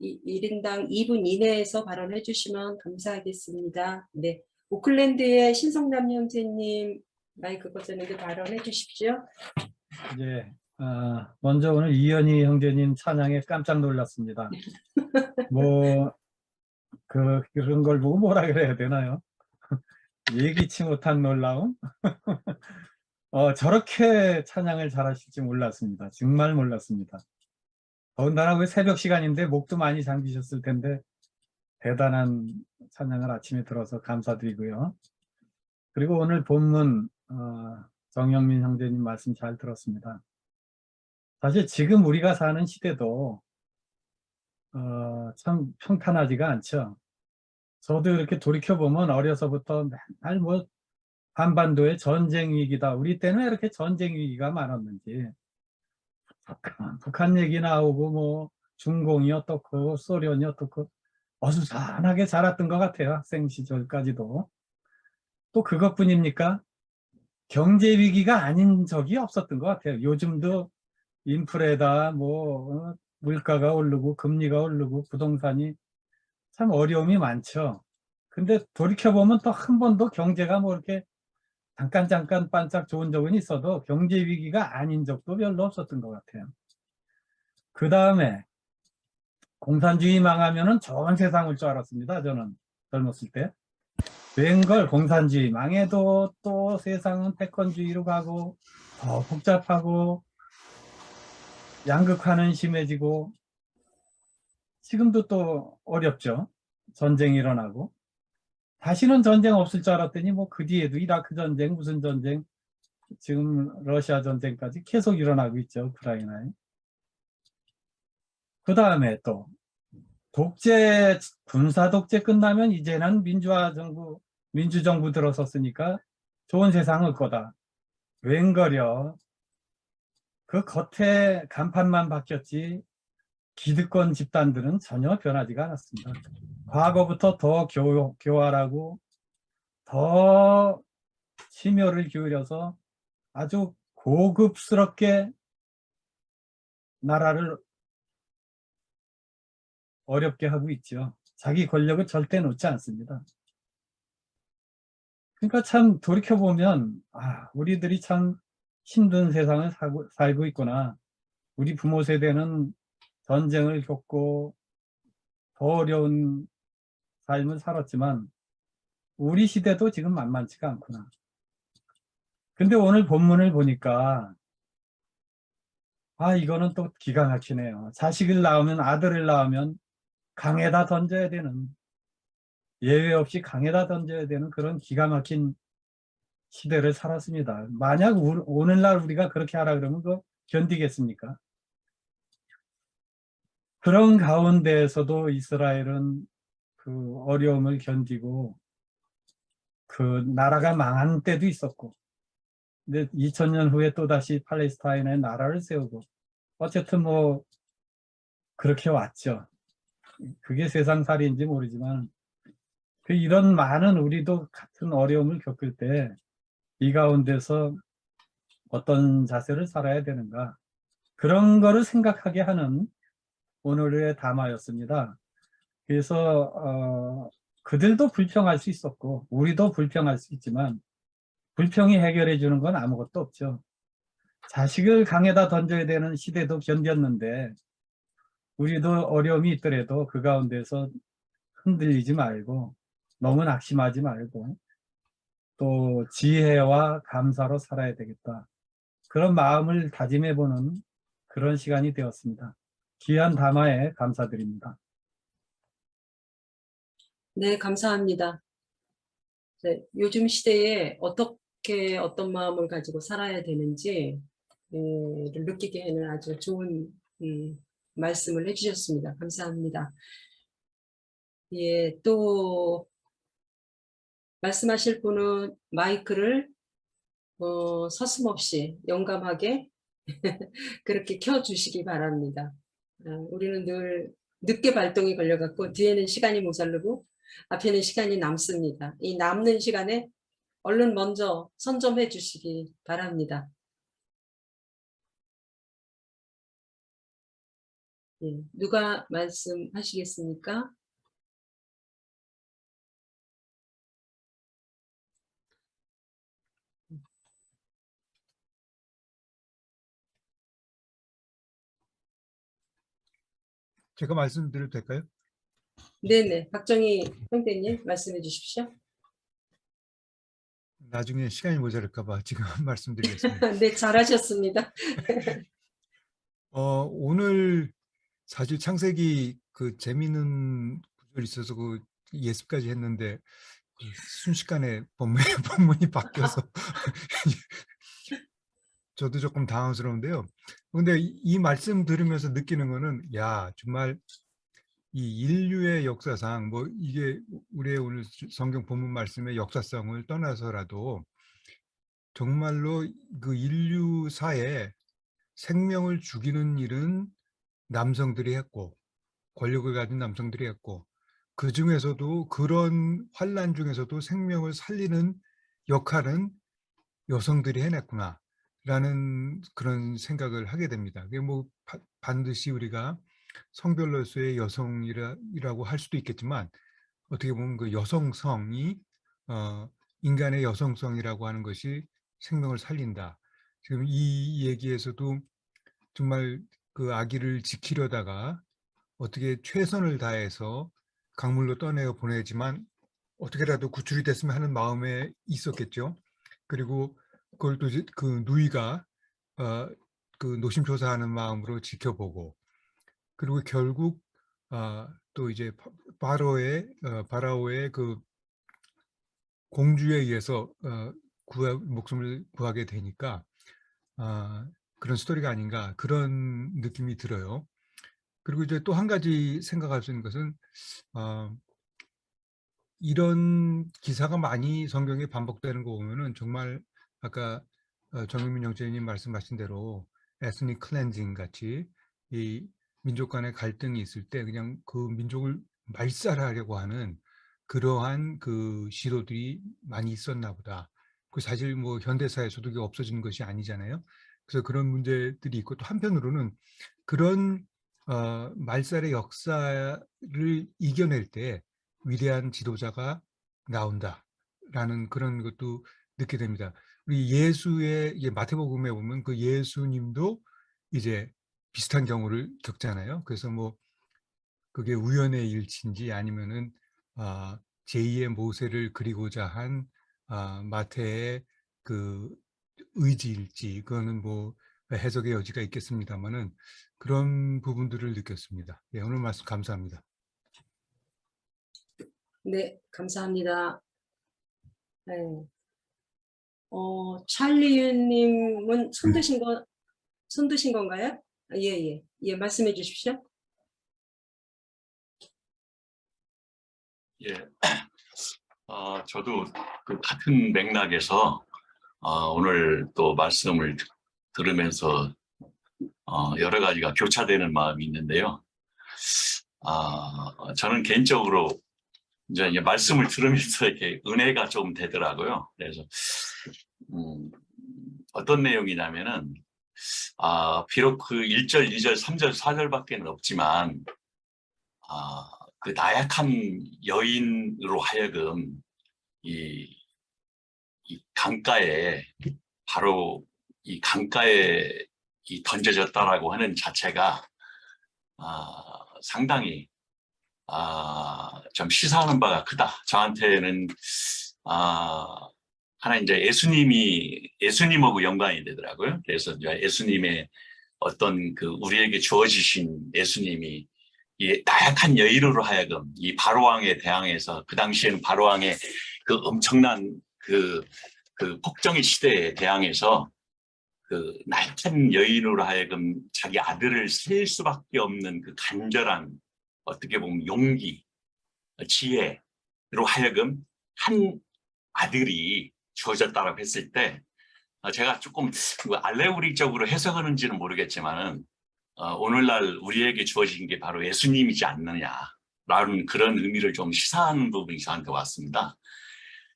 1인당 2분 이내에서 발언해 주시면 감사하겠습니다. 네, 오클랜드의 신성남 형제님 마이크 꽂았는데 발언해 주십시오. 네, 먼저 오늘 이현희 형제님 찬양에 깜짝 놀랐습니다. 뭐 그런 걸 보고 뭐라 그래야 되나요? 예기치 못한 놀라움? 저렇게 찬양을 잘하실지 몰랐습니다. 정말 몰랐습니다. 더군다나 그 새벽 시간인데 목도 많이 잠기셨을 텐데 대단한 찬양을 아침에 들어서 감사드리고요. 그리고 오늘 본문 정영민 형제님 말씀 잘 들었습니다. 사실 지금 우리가 사는 시대도 참 평탄하지가 않죠. 저도 이렇게 돌이켜보면 어려서부터 맨날 뭐 한반도의 전쟁 위기다. 우리 때는 왜 이렇게 전쟁 위기가 많았는지. 북한 얘기 나오고 뭐 중공이 어떻고 소련이 어떻고 어수선하게 자랐던 것 같아요. 학생 시절까지도. 또 그것뿐입니까? 경제 위기가 아닌 적이 없었던 것 같아요. 요즘도 인플레다 뭐 물가가 오르고 금리가 오르고 부동산이 참 어려움이 많죠. 근데 돌이켜보면 또 한 번도 경제가 뭐 이렇게 잠깐 반짝 좋은 적은 있어도 경제 위기가 아닌 적도 별로 없었던 것 같아요. 그 다음에 공산주의 망하면은 좋은 세상 올 줄 알았습니다. 저는 젊었을 때. 웬걸 공산주의 망해도 또 세상은 패권주의로 가고 더 복잡하고 양극화는 심해지고 지금도 또 어렵죠. 전쟁이 일어나고 다시는 전쟁 없을 줄 알았더니 뭐 그 뒤에도 이라크 전쟁 무슨 전쟁 지금 러시아 전쟁까지 계속 일어나고 있죠. 우크라이나에. 그 다음에 또 독재 군사 독재 끝나면 이제는 민주정부 들어섰으니까 좋은 세상 올 거다. 웬걸요. 그 겉에 간판만 바뀌었지 기득권 집단들은 전혀 변하지가 않았습니다. 과거부터 더 교활하고 더 심혈을 기울여서 아주 고급스럽게 나라를 어렵게 하고 있죠. 자기 권력을 절대 놓지 않습니다. 그러니까 참 돌이켜보면 우리들이 참 힘든 세상을 살고 있구나. 우리 부모 세대는 전쟁을 겪고 더 어려운 삶을 살았지만 우리 시대도 지금 만만치가 않구나. 근데 오늘 본문을 보니까 이거는 또 기가 막히네요. 자식을 낳으면 아들을 낳으면 강에다 던져야 되는 예외 없이 강에다 던져야 되는 그런 기가 막힌 시대를 살았습니다. 만약 오늘날 우리가 그렇게 하라 그러면 그거 견디겠습니까? 그런 가운데에서도 이스라엘은 그 어려움을 견디고 그 나라가 망한 때도 있었고 근데 2000년 후에 또다시 팔레스타인의 나라를 세우고 어쨌든 뭐 그렇게 왔죠. 그게 세상살이인지 모르지만 이런 많은 우리도 같은 어려움을 겪을 때 이 가운데서 어떤 자세를 살아야 되는가 그런 거를 생각하게 하는 오늘의 담화였습니다. 그래서 그들도 불평할 수 있었고 우리도 불평할 수 있지만 불평이 해결해 주는 건 아무것도 없죠. 자식을 강에다 던져야 되는 시대도 견뎠는데 우리도 어려움이 있더라도 그 가운데서 흔들리지 말고 너무 낙심하지 말고 또 지혜와 감사로 살아야 되겠다. 그런 마음을 다짐해보는 그런 시간이 되었습니다. 귀한 담화에 감사드립니다. 네, 감사합니다. 네, 요즘 시대에 어떻게 어떤 마음을 가지고 살아야 되는지 를 느끼게 하는 아주 좋은 말씀을 해주셨습니다. 감사합니다. 예, 또 말씀하실 분은 마이크를 서슴없이 영감하게 그렇게 켜주시기 바랍니다. 우리는 늘 늦게 발동이 걸려갖고 뒤에는 시간이 모자르고 앞에는 시간이 남습니다. 이 남는 시간에 얼른 먼저 선점해 주시기 바랍니다. 예, 누가 말씀하시겠습니까? 제가 말씀드려도 될까요? 네네, 박정희 형제님 말씀해 주십시오. 나중에 시간이 모자랄까 봐 지금 말씀드리겠습니다. 네, 잘하셨습니다. 오늘 사실 창세기 그 재미있는 구절이 있어서 그 예습까지 했는데 그 순식간에 본문이 바뀌어서 저도 조금 당황스러운데요. 근데 이 말씀 들으면서 느끼는 거는 야 정말 이 인류의 역사상 뭐 이게 우리의 오늘 성경 본문 말씀의 역사성을 떠나서라도 정말로 그 인류사에 생명을 죽이는 일은 남성들이 했고 권력을 가진 남성들이 했고 그 중에서도 그런 환란 중에서도 생명을 살리는 역할은 여성들이 해냈구나 라는 그런 생각을 하게 됩니다. 그게 뭐 반드시 우리가 성별로서의 여성이라고 할 수도 있겠지만 어떻게 보면 그 여성성이 인간의 여성성이라고 하는 것이 생명을 살린다. 지금 이 얘기에서도 정말 그 아기를 지키려다가 어떻게 최선을 다해서 강물로 떠내어 보내지만 어떻게라도 구출이 됐으면 하는 마음에 있었겠죠. 그리고 그걸 또 그 누이가 그 노심초사하는 마음으로 지켜보고 그리고 결국 또 이제 바라오의 그 공주에 의해서 목숨을 구하게 되니까 그런 스토리가 아닌가 그런 느낌이 들어요. 그리고 이제 또 한 가지 생각할 수 있는 것은 이런 기사가 많이 성경에 반복되는 거 보면은 정말 아까 정유민 형제님 말씀하신 대로 에스닉 클렌징 같이 이 민족 간의 갈등이 있을 때 그냥 그 민족을 말살하려고 하는 그러한 그 시도들이 많이 있었나 보다. 그 사실 뭐 현대사에서도 그게 없어지는 것이 아니잖아요. 그래서 그런 문제들이 있고 또 한편으로는 그런 말살의 역사를 이겨낼 때 위대한 지도자가 나온다라는 그런 것도 느끼게 됩니다. 우리 예수의 마태복음에 보면 그 예수님도 이제 비슷한 경우를 겪잖아요. 그래서 뭐 그게 우연의 일치인지 아니면은 제2의 모세를 그리고자 한 마태의 그 의지일지 그거는 뭐 해석의 여지가 있겠습니다만은 그런 부분들을 느꼈습니다. 예, 오늘 말씀 감사합니다. 네, 감사합니다. 네. 찰리윤님은 손 드신 건가요? 예, 말씀해 주십시오. 예, 저도 그 같은 맥락에서 오늘 또 말씀을 들으면서 여러 가지가 교차되는 마음이 있는데요. 저는 개인적으로 이제 말씀을 들으면서 이렇게 은혜가 좀 되더라고요. 그래서 어떤 내용이냐면은 비록 그 1절, 2절, 3절, 4절밖에 없지만 그 나약한 여인으로 하여금 이 강가에 바로 이 강가에 던져졌다라고 하는 자체가 상당히 좀 시사하는 바가 크다. 저한테는 하나 이제 예수님하고 연관이 되더라고요. 그래서 이제 예수님의 어떤 그 우리에게 주어지신 예수님이 이 나약한 여인으로 하여금 이 바로왕에 대항해서 그 당시에는 바로왕의 그 엄청난 그 폭정의 시대에 대항해서 그 나약한 여인으로 하여금 자기 아들을 살릴 수밖에 없는 그 간절한 어떻게 보면 용기, 지혜로 하여금 한 아들이 주어졌다고 했을 때 제가 조금 알레고리적으로 해석하는지는 모르겠지만은 오늘날 우리에게 주어진 게 바로 예수님이지 않느냐라는 그런 의미를 좀 시사하는 부분이 저한테 왔습니다.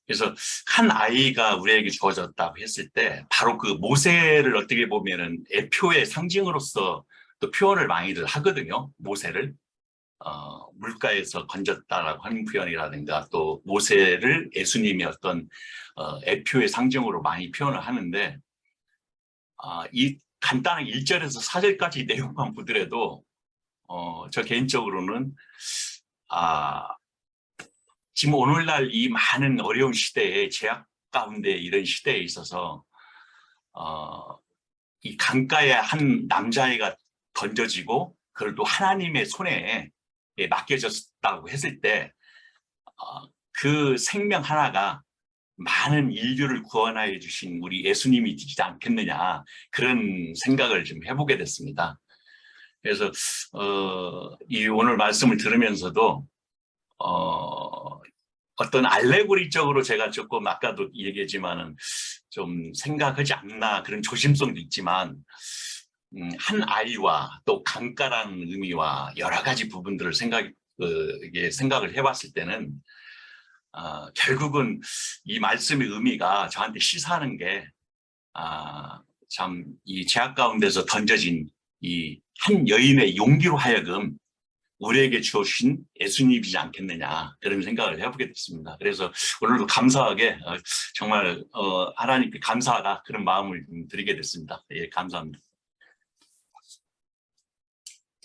그래서 한 아이가 우리에게 주어졌다고 했을 때 바로 그 모세를 어떻게 보면은 애표의 상징으로서 또 표현을 많이들 하거든요. 모세를 물가에서 건졌다라고 하는 표현이라든가 또 모세를 예수님의 어떤 애표의 상징으로 많이 표현을 하는데 이 간단하게 1절에서 4절까지 내용만 보더라도 저 개인적으로는 지금 오늘날 이 많은 어려운 시대에 제약 가운데 이런 시대에 있어서 이 강가에 한 남자아이가 던져지고 그걸 또 하나님의 손에 맡겨졌다고 했을 때 그 생명 하나가 많은 인류를 구원하여 주신 우리 예수님이 되지 않겠느냐 그런 생각을 좀 해보게 됐습니다. 그래서 이 오늘 말씀을 들으면서도 어떤 알레고리적으로 제가 조금 아까도 얘기했지만은 좀 생각하지 않나 그런 조심성도 있지만 한 아이와 또 강가라는 의미와 여러 가지 부분들을 생각을 해봤을 때는 결국은 이 말씀의 의미가 저한테 시사하는 게 참 이 제약 가운데서 던져진 이 한 여인의 용기로 하여금 우리에게 주신 예수님이지 않겠느냐 그런 생각을 해보게 됐습니다. 그래서 오늘도 감사하게 정말 하나님께 감사하다 그런 마음을 드리게 됐습니다. 예, 감사합니다.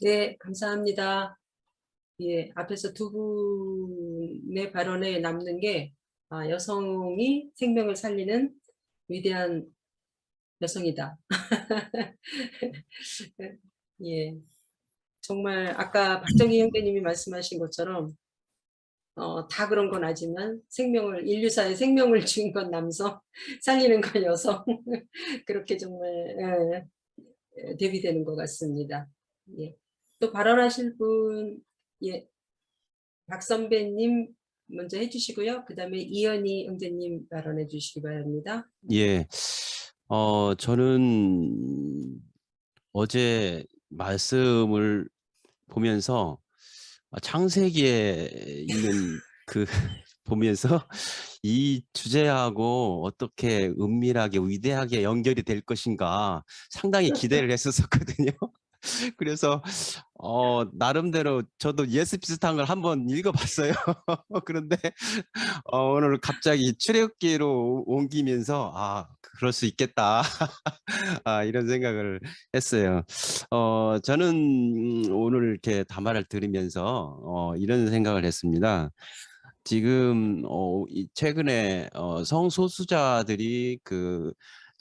네, 감사합니다. 예, 앞에서 두 분의 발언에 남는 게 여성이 생명을 살리는 위대한 여성이다. 예, 정말 아까 박정희 형제님이 말씀하신 것처럼 다 그런 건 아지만 인류사의 생명을 준 건 남성, 살리는 건 여성 그렇게 정말 대비되는 것 같습니다. 예. 또 발언하실 분, 예, 박 선배님 먼저 해주시고요. 그 다음에 이현희 형제님 발언해 주시기 바랍니다. 예, 저는 어제 말씀을 보면서 창세기에 있는 보면서 이 주제하고 어떻게 은밀하게 위대하게 연결이 될 것인가 상당히 기대를 했었거든요. 그래서 나름대로 저도 예스 비슷한 걸 한번 읽어봤어요. 그런데 오늘 갑자기 출애굽기로 옮기면서 그럴 수 있겠다 이런 생각을 했어요. 저는 오늘 이렇게 담화를 들으면서 이런 생각을 했습니다. 지금 최근에 성소수자들이 그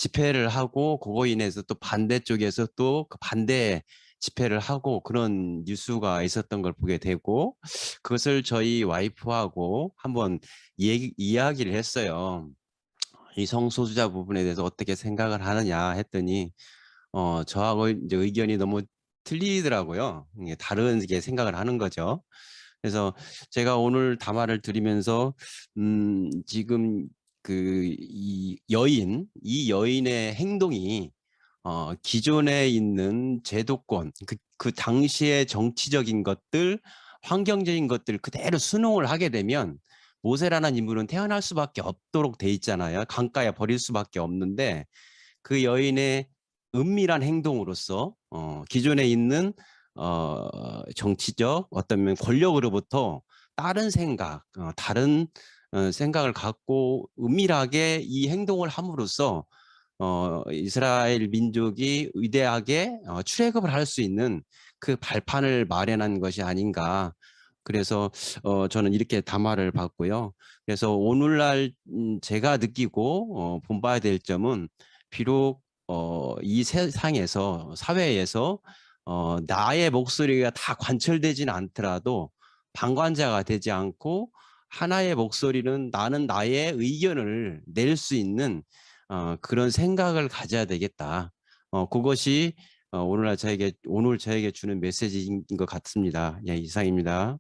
집회를 하고 그거 인해서 또 반대쪽에서 또 그 반대 집회를 하고 그런 뉴스가 있었던 걸 보게 되고 그것을 저희 와이프하고 한번 이야기를 했어요. 이 성소수자 부분에 대해서 어떻게 생각을 하느냐 했더니 저하고 이제 의견이 너무 틀리더라고요. 다르게 생각을 하는 거죠. 그래서 제가 오늘 담화를 들으면서 지금 이 여인의 행동이 기존에 있는 제도권, 그 당시의 정치적인 것들, 환경적인 것들 그대로 순응을 하게 되면 모세라는 인물은 태어날 수밖에 없도록 돼 있잖아요. 강가에 버릴 수밖에 없는데 그 여인의 은밀한 행동으로서 기존에 있는 정치적 어떤 권력으로부터 다른 생각, 다른 생각을 갖고 은밀하게 이 행동을 함으로써 이스라엘 민족이 위대하게 출애굽을 할 수 있는 그 발판을 마련한 것이 아닌가. 그래서 저는 이렇게 담화를 받고요. 그래서 오늘날 제가 느끼고 본봐야 될 점은 비록 이 세상에서 사회에서 나의 목소리가 다 관철되지는 않더라도 방관자가 되지 않고 하나의 목소리는 나는 나의 의견을 낼 수 있는 그런 생각을 가져야 되겠다. 그것이 오늘 저에게 주는 메시지인 것 같습니다. 예, 이상입니다.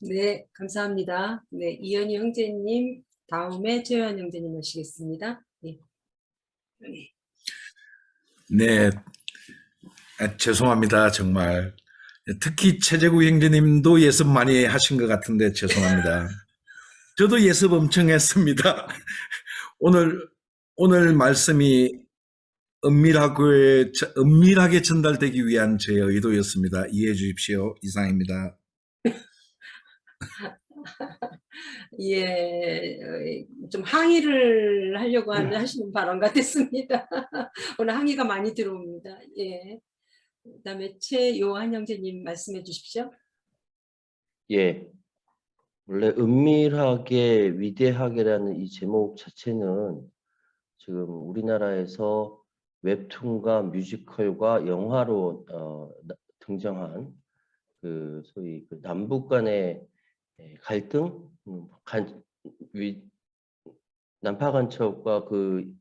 네, 감사합니다. 네, 이현희 형제님, 다음에 최현 형제님 하시겠습니다. 네. 네, 죄송합니다. 정말. 특히 최재구 형제님도 예습 많이 하신 것 같은데 죄송합니다. 저도 예습 엄청 했습니다. 오늘 말씀이 은밀하게 전달되기 위한 제 의도였습니다. 이해해 주십시오. 이상입니다. 예, 좀 항의를 하려고 하시는 발언 같았습니다. 오늘 항의가 많이 들어옵니다. 예. 그다음에 최요한 형제님 말씀해 주십시오. 예, 원래 은밀하게 위대하게라는 이 제목 자체는 지금 우리나라에서 웹툰과 뮤지컬과 영화로 등장한 그 소위 그 남북 간의 갈등, 난파 간첩과 그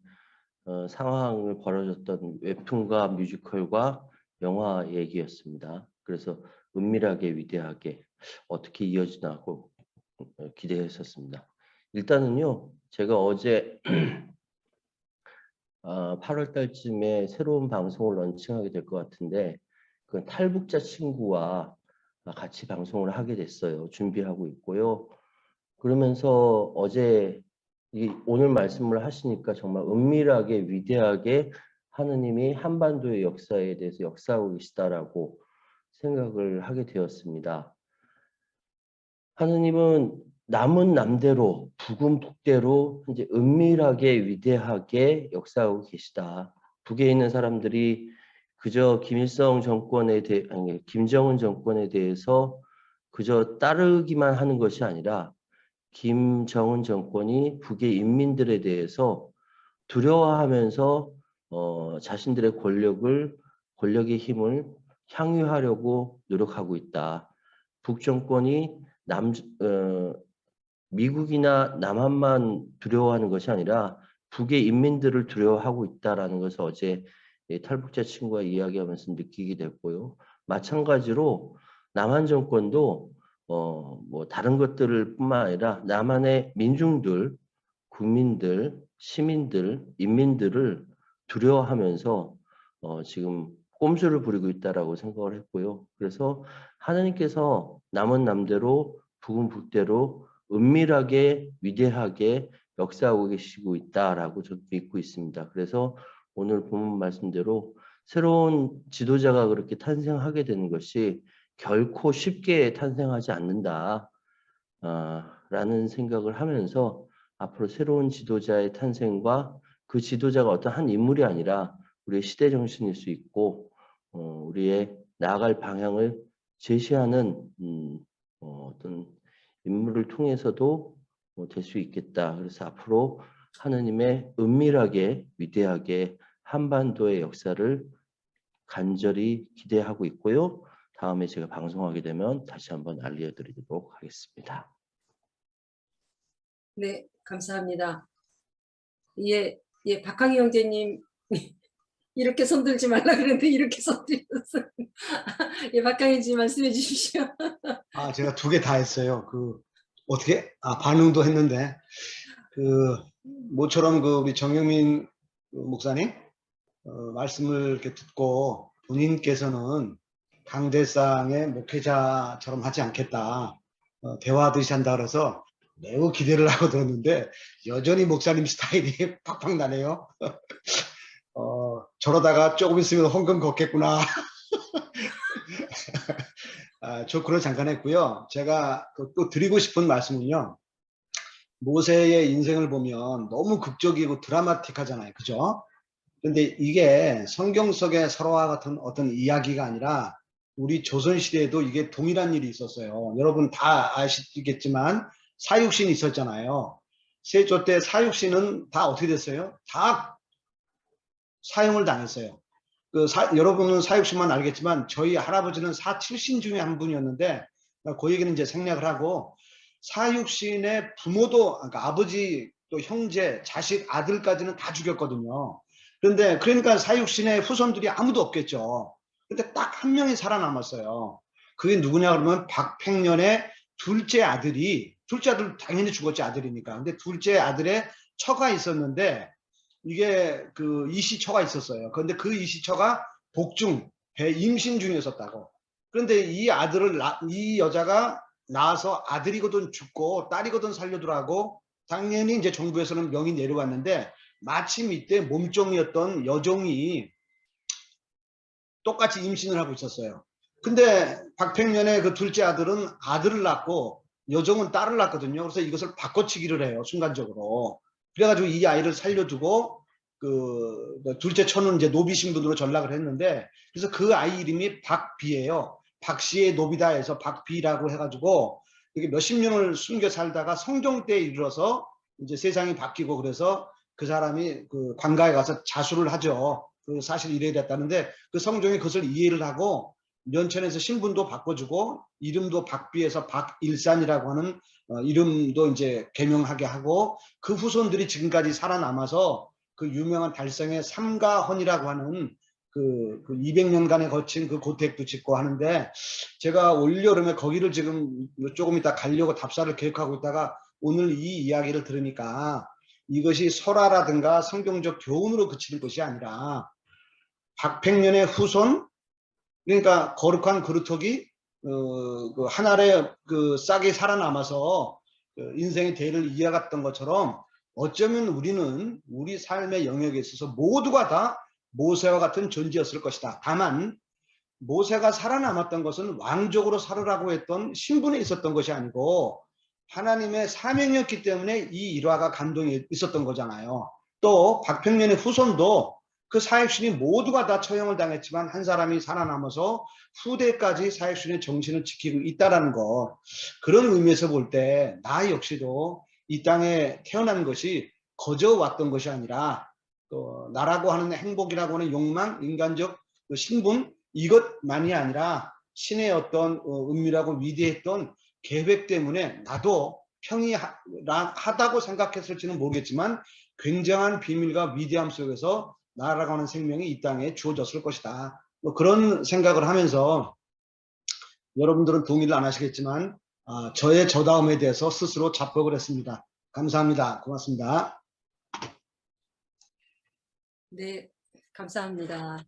상황을 벌어졌던 웹툰과 뮤지컬과 영화 얘기였습니다. 그래서 은밀하게 위대하게 어떻게 이어지나 하고 기대했었습니다. 일단은요, 제가 어제 8월 달쯤에 새로운 방송을 런칭하게 될 것 같은데, 그 탈북자 친구와 같이 방송을 하게 됐어요. 준비하고 있고요. 그러면서 어제 오늘 말씀을 하시니까 정말 은밀하게 위대하게 하느님이 한반도의 역사에 대해서 역사하고 계시다라고 생각을 하게 되었습니다. 하느님은 남은 남대로 북은 북대로 이제 은밀하게 위대하게 역사하고 계시다. 북에 있는 사람들이 그저 김일성 정권에 대해 아니 김정은 정권에 대해서 그저 따르기만 하는 것이 아니라 김정은 정권이 북의 인민들에 대해서 두려워하면서 자신들의 권력의 힘을 향유하려고 노력하고 있다. 북 정권이 미국이나 남한만 두려워하는 것이 아니라 북의 인민들을 두려워하고 있다라는 것을 어제 탈북자 친구와 이야기하면서 느끼게 됐고요. 마찬가지로 남한 정권도 뭐 다른 것들을 뿐만 아니라 남한의 민중들, 국민들, 시민들, 인민들을 두려워하면서 지금 꼼수를 부리고 있다라고 생각을 했고요. 그래서 하나님께서 남은 남대로 북은 북대로 은밀하게 위대하게 역사하고 계시고 있다라고 저도 믿고 있습니다. 그래서 오늘 본문 말씀대로 새로운 지도자가 그렇게 탄생하게 되는 것이 결코 쉽게 탄생하지 않는다 라는 생각을 하면서 앞으로 새로운 지도자의 탄생과 그 지도자가 어떤 한 인물이 아니라 우리의 시대 정신일 수 있고 우리의 나아갈 방향을 제시하는 어떤 인물을 통해서도 될 수 있겠다. 그래서 앞으로 하느님의 은밀하게 위대하게 한반도의 역사를 간절히 기대하고 있고요. 다음에 제가 방송하게 되면 다시 한번 알려드리도록 하겠습니다. 네, 감사합니다. 예, 박항희 형제님 이렇게 손들지 말라 그랬는데 이렇게 손들었어요. 예, 박항희 씨 말씀해 주십시오. 제가 2개 다 했어요. 어떻게? 반응도 했는데, 모처럼 우리 정영민 목사님, 말씀을 이렇게 듣고 본인께서는 강대상의 목회자처럼 하지 않겠다. 대화하듯이 한다 그래서 매우 기대를 하고 들었는데, 여전히 목사님 스타일이 팍팍 나네요. 저러다가 조금 있으면 헌금 걷겠구나. 조크로 잠깐 했고요. 제가 또 드리고 싶은 말씀은요. 모세의 인생을 보면 너무 극적이고 드라마틱하잖아요. 그죠? 근데 이게 성경 속의 설화와 같은 어떤 이야기가 아니라 우리 조선시대에도 이게 동일한 일이 있었어요. 여러분 다 아시겠지만 사육신이 있었잖아요. 세조 때 사육신은 다 어떻게 됐어요? 다 사형을 당했어요. 여러분은 사육신만 알겠지만 저희 할아버지는 사칠신 중에 한 분이었는데 그 얘기는 이제 생략을 하고 사육신의 부모도 그러니까 아버지 또 형제 자식 아들까지는 다 죽였거든요. 그러니까 사육신의 후손들이 아무도 없겠죠. 근데 딱 한 명이 살아남았어요. 그게 누구냐 그러면 박팽년의 둘째 아들 당연히 죽었지 아들이니까. 근데 둘째 아들의 처가 있었는데 이게 이시처가 있었어요. 그런데 그 이시처가 복중, 임신 중이었었다고. 그런데 이 여자가 낳아서 아들이거든 죽고 딸이거든 살려두라고 당연히 이제 정부에서는 명이 내려왔는데 마침 이때 몸종이었던 여종이 똑같이 임신을 하고 있었어요. 근데 박팽년의 그 둘째 아들은 아들을 낳고 여종은 딸을 낳거든요. 그래서 이것을 바꿔치기를 해요, 순간적으로. 그래가지고 이 아이를 살려두고 그 둘째 처는 이제 노비 신분으로 전락을 했는데, 그래서 그 아이 이름이 박비예요. 박씨의 노비다 해서 박비라고 해가지고 이게 몇십 년을 숨겨 살다가 성종 때에 이르러서 이제 세상이 바뀌고, 그래서 그 사람이 그 관가에 가서 자수를 하죠. 그 사실 이래 됐다는데, 그 성종이 그것을 이해를 하고 면천에서 신분도 바꿔주고 이름도 박비에서 박일산이라고 하는 이름도 이제 개명하게 하고, 그 후손들이 지금까지 살아남아서 그 유명한 달성의 삼가헌이라고 하는 그 200년간에 거친 그 고택도 짓고 하는데, 제가 올여름에 거기를 지금 조금 이따 가려고 답사를 계획하고 있다가 오늘 이 이야기를 들으니까 이것이 설화라든가 성경적 교훈으로 그치는 것이 아니라 박팽년의 후손, 그러니까 거룩한 그루터기 그 하나의 그 싹이 살아남아서 그 인생의 대를 이어갔던 것처럼, 어쩌면 우리는 우리 삶의 영역에 있어서 모두가 다 모세와 같은 존재였을 것이다. 다만 모세가 살아남았던 것은 왕족으로 살으라고 했던 신분에 있었던 것이 아니고 하나님의 사명이었기 때문에 이 일화가 감동이 있었던 거잖아요. 또 박팽년의 후손도 그 사역신이 모두가 다 처형을 당했지만 한 사람이 살아남아서 후대까지 사역신의 정신을 지키고 있다는 것, 그런 의미에서 볼 때 나 역시도 이 땅에 태어난 것이 거저 왔던 것이 아니라 또 나라고 하는 행복이라고 하는 욕망, 인간적 신분, 이것만이 아니라 신의 어떤 은밀하고 위대했던 계획 때문에 나도 평이하다고 생각했을지는 모르겠지만 굉장한 비밀과 위대함 속에서 나라고 하는 생명이 이 땅에 주어졌을 것이다. 뭐 그런 생각을 하면서, 여러분들은 동의를 안 하시겠지만 저의 저다움에 대해서 스스로 자뻑을 했습니다. 감사합니다. 고맙습니다. 네, 감사합니다.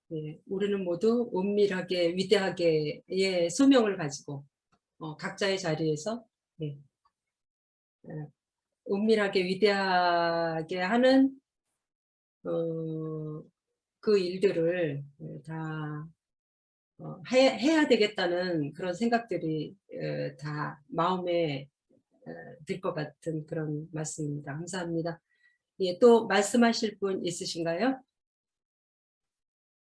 네, 우리는 모두 은밀하게 위대하게의 소명을 가지고 각자의 자리에서 은밀하게 위대하게 하는 그 일들을 다 해야 되겠다는 그런 생각들이 다 마음에 들 것 같은 그런 말씀입니다. 감사합니다. 예, 또 말씀하실 분 있으신가요?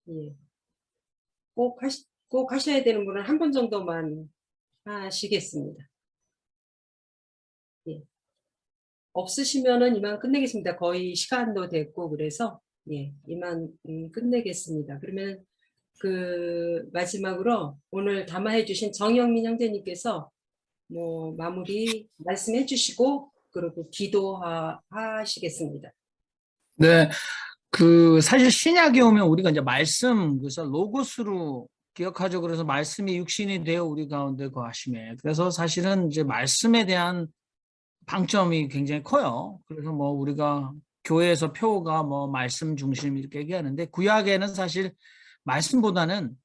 예. 꼭 하셔야 되는 분은 한 분 정도만 하시겠습니다. 예. 없으시면은 이만 끝내겠습니다. 거의 시간도 됐고 그래서 예, 이만 끝내겠습니다. 그러면 그 마지막으로 오늘 담화해 주신 정영민 형제님께서 뭐 마무리 말씀해 주시고 그리고 기도하시겠습니다. 네, 그 사실 신약에 오면 우리가 이제 말씀, 그래서 로고스로 기억하죠. 그래서 말씀이 육신이 되어 우리 가운데 거하심에, 그래서 사실은 이제 말씀에 대한 방점이 굉장히 커요. 그래서 뭐 우리가 교회에서 표가 뭐 말씀 중심 이렇게 얘기하는데, 구약에는 사실 말씀보다는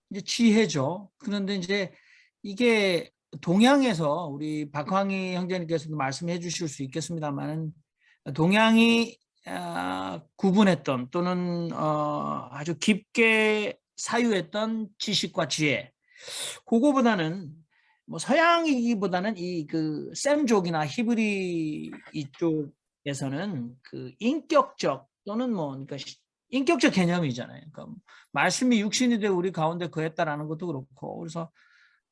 이제 지혜죠. 그런데 이제 이게 동양에서 우리 박황희 형제님께서도 말씀해 주실 수 있겠습니다만, 동양이 구분했던 또는 아주 깊게 사유했던 지식과 지혜, 그거보다는 뭐 서양이기보다는 이 그 셈족이나 히브리 이쪽에서는 그 인격적 또는 뭐 그러니까 인격적 개념이잖아요. 그러니까 말씀이 육신이 되어 우리 가운데 거했다라는 것도 그렇고, 그래서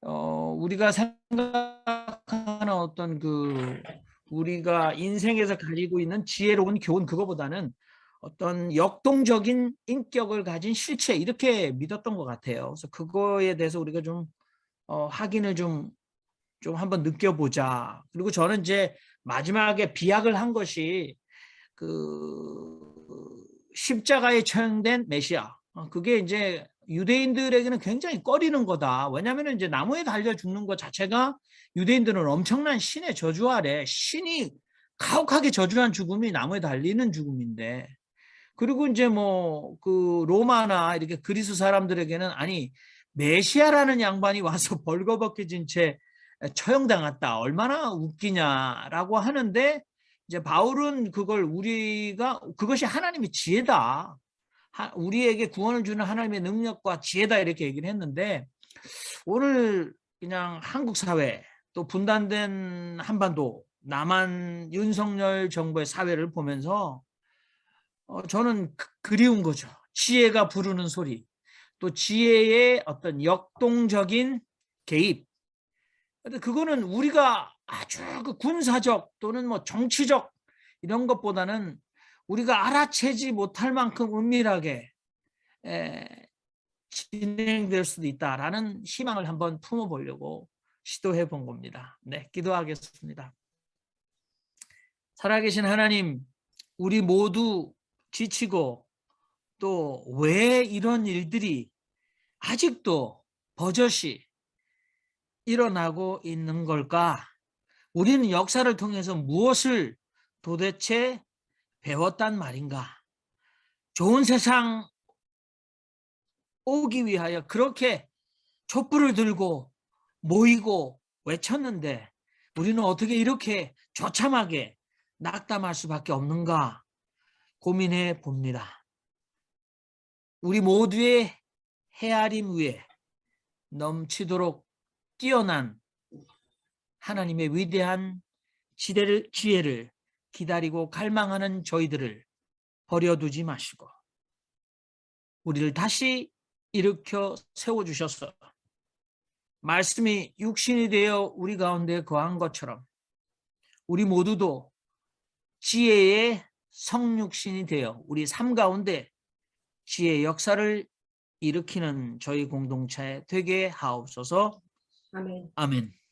우리가 생각하는 어떤 그 우리가 인생에서 가지고 있는 지혜로운 교훈, 그거보다는 어떤 역동적인 인격을 가진 실체, 이렇게 믿었던 것 같아요. 그래서 그거에 대해서 우리가 좀 확인을 좀 한번 느껴보자. 그리고 저는 이제 마지막에 비약을 한 것이 그 십자가에 처형된 메시아, 그게 이제 유대인들에게는 굉장히 꺼리는 거다. 왜냐하면 이제 나무에 달려 죽는 것 자체가 유대인들은 엄청난 신의 저주 아래, 신이 가혹하게 저주한 죽음이 나무에 달리는 죽음인데, 그리고 이제 뭐 그 로마나 이렇게 그리스 사람들에게는 아니 메시아라는 양반이 와서 벌거벗겨진 채 처형당했다, 얼마나 웃기냐라고 하는데, 이제 바울은 그것이 하나님의 지혜다. 우리에게 구원을 주는 하나님의 능력과 지혜다 이렇게 얘기를 했는데 오늘 그냥 한국 사회 또 분단된 한반도 남한 윤석열 정부의 사회를 보면서 저는 그리운 거죠. 지혜가 부르는 소리, 또 지혜의 어떤 역동적인 개입. 근데 그거는 우리가 아주 그 군사적 또는 뭐 정치적 이런 것보다는 우리가 알아채지 못할 만큼 은밀하게 진행될 수도 있다라는 희망을 한번 품어보려고 시도해 본 겁니다. 네, 기도하겠습니다. 살아계신 하나님, 우리 모두 지치고 또 왜 이런 일들이 아직도 버젓이 일어나고 있는 걸까? 우리는 역사를 통해서 무엇을 도대체 배웠단 말인가? 좋은 세상 오기 위하여 그렇게 촛불을 들고 모이고 외쳤는데 우리는 어떻게 이렇게 처참하게 낙담할 수밖에 없는가 고민해 봅니다. 우리 모두의 헤아림 위에 넘치도록 뛰어난 하나님의 위대한 지혜를 기다리고 갈망하는 저희들을 버려두지 마시고 우리를 다시 일으켜 세워주셔서 말씀이 육신이 되어 우리 가운데 거한 것처럼 우리 모두도 지혜의 성육신이 되어 우리 삶 가운데 지혜의 역사를 일으키는 저희 공동체 되게 하옵소서. 아멘. 아멘.